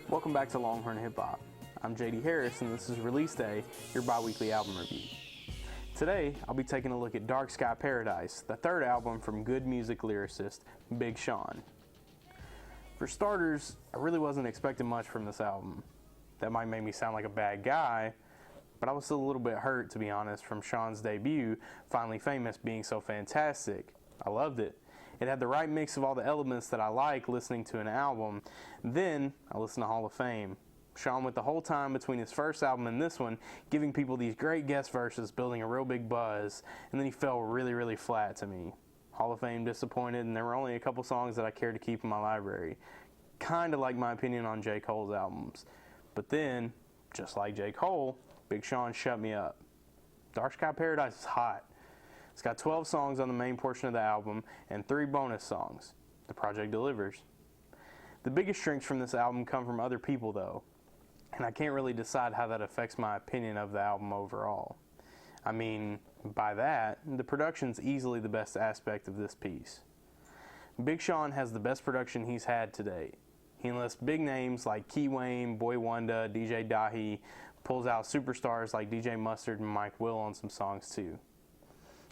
Welcome back to Longhorn Hip Hop. I'm JD Harris, and this is Release Day, your bi-weekly album review. Today, I'll be taking a look at Dark Sky Paradise, the third album from good music lyricist Big Sean. For starters, I really wasn't expecting much from this album. That might make me sound like a bad guy, but I was still a little bit hurt, to be honest, from Sean's debut, Finally Famous, being so fantastic. I loved it. It had the right mix of all the elements that I like listening to an album. Then, I listened to Hall of Fame. Sean went the whole time between his first album and this one, giving people these great guest verses, building a real big buzz, and then he fell really flat to me. Hall of Fame disappointed, and there were only a couple songs that I cared to keep in my library. Kinda like my opinion on J. Cole's albums. But then, just like J. Cole, Big Sean shut me up. Dark Sky Paradise is hot. It's got 12 songs on the main portion of the album and 3 bonus songs. The project delivers. The biggest strengths from this album come from other people though, and I can't really decide how that affects my opinion of the album overall. I mean, by that, the production's easily the best aspect of this piece. Big Sean has the best production he's had to date. He enlists big names like Key Wayne, Boy Wonder, DJ Dahi, pulls out superstars like DJ Mustard and Mike Will on some songs too.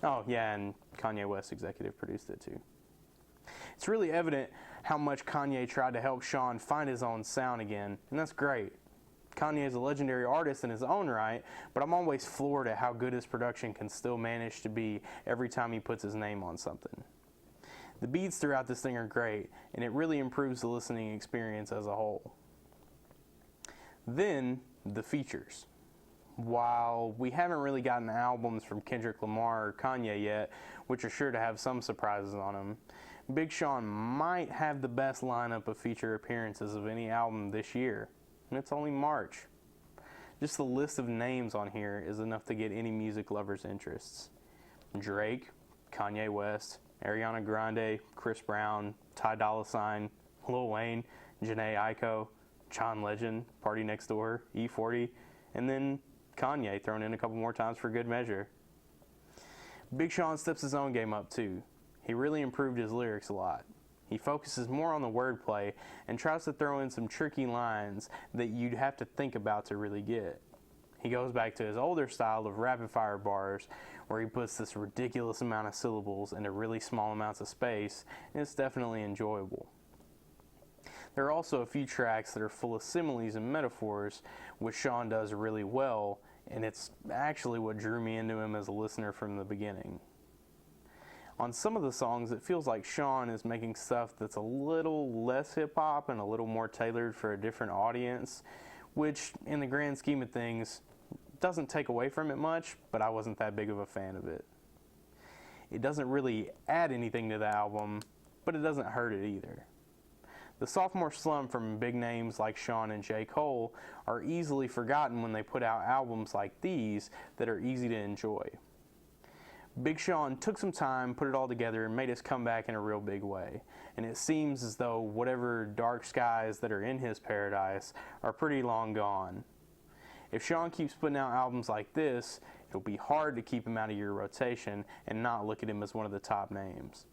Oh yeah, and Kanye West executive produced it too. It's really evident how much Kanye tried to help Sean find his own sound again, and that's great. Kanye is a legendary artist in his own right, but I'm always floored at how good his production can still manage to be every time he puts his name on something. The beats throughout this thing are great, and it really improves the listening experience as a whole. Then, the features. While we haven't really gotten albums from Kendrick Lamar or Kanye yet, which are sure to have some surprises on them, Big Sean might have the best lineup of feature appearances of any album this year, and it's only March. Just the list of names on here is enough to get any music lover's interests. Drake, Kanye West, Ariana Grande, Chris Brown, Ty Dolla $ign, Lil Wayne, Jhené Aiko, John Legend, Party Next Door, E40, and then Kanye thrown in a couple more times for good measure. Big Sean steps his own game up too. He really improved his lyrics a lot. He focuses more on the wordplay and tries to throw in some tricky lines that you'd have to think about to really get. He goes back to his older style of rapid fire bars where he puts this ridiculous amount of syllables into really small amounts of space, and it's definitely enjoyable. There are also a few tracks that are full of similes and metaphors, which Sean does really well, and it's actually what drew me into him as a listener from the beginning. On some of the songs, it feels like Sean is making stuff that's a little less hip-hop and a little more tailored for a different audience, which, in the grand scheme of things, doesn't take away from it much, but I wasn't that big of a fan of it. It doesn't really add anything to the album, but it doesn't hurt it either. The sophomore slump from big names like Sean and J. Cole are easily forgotten when they put out albums like these that are easy to enjoy. Big Sean took some time, put it all together, and made his comeback in a real big way. And it seems as though whatever dark skies that are in his paradise are pretty long gone. If Sean keeps putting out albums like this, it'll be hard to keep him out of your rotation and not look at him as one of the top names.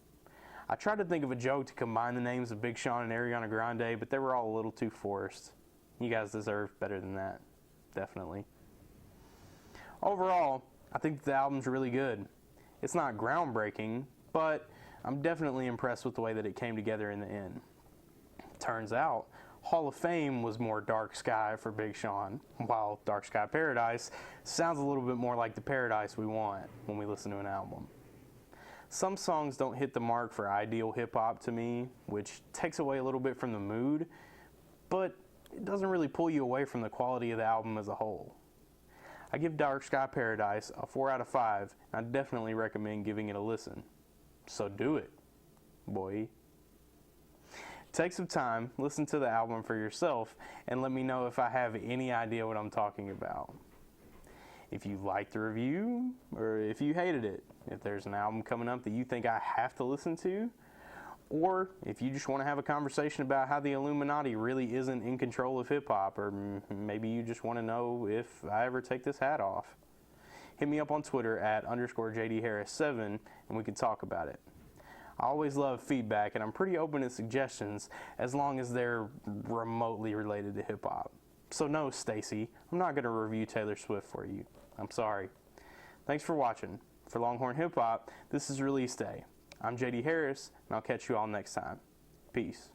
I tried to think of a joke to combine the names of Big Sean and Ariana Grande, but they were all a little too forced. You guys deserve better than that. Definitely. Overall, I think the album's really good. It's not groundbreaking, but I'm definitely impressed with the way that it came together in the end. Turns out, Hall of Fame was more Dark Sky for Big Sean, while Dark Sky Paradise sounds a little bit more like the paradise we want when we listen to an album. Some songs don't hit the mark for ideal hip-hop to me, which takes away a little bit from the mood, but it doesn't really pull you away from the quality of the album as a whole. I give Dark Sky Paradise a 4 out of 5, and I definitely recommend giving it a listen. So do it, boy. Take some time, listen to the album for yourself, and let me know if I have any idea what I'm talking about. If you liked the review, or if you hated it, if there's an album coming up that you think I have to listen to, or if you just want to have a conversation about how the Illuminati really isn't in control of hip-hop, or maybe you just want to know if I ever take this hat off, hit me up on Twitter at _JDHarris7 and we can talk about it. I always love feedback, and I'm pretty open to suggestions as long as they're remotely related to hip hop. So no, Stacy, I'm not going to review Taylor Swift for you. I'm sorry. Thanks for watching. For Longhorn Hip Hop, this is Release Day. I'm JD Harris, and I'll catch you all next time. Peace.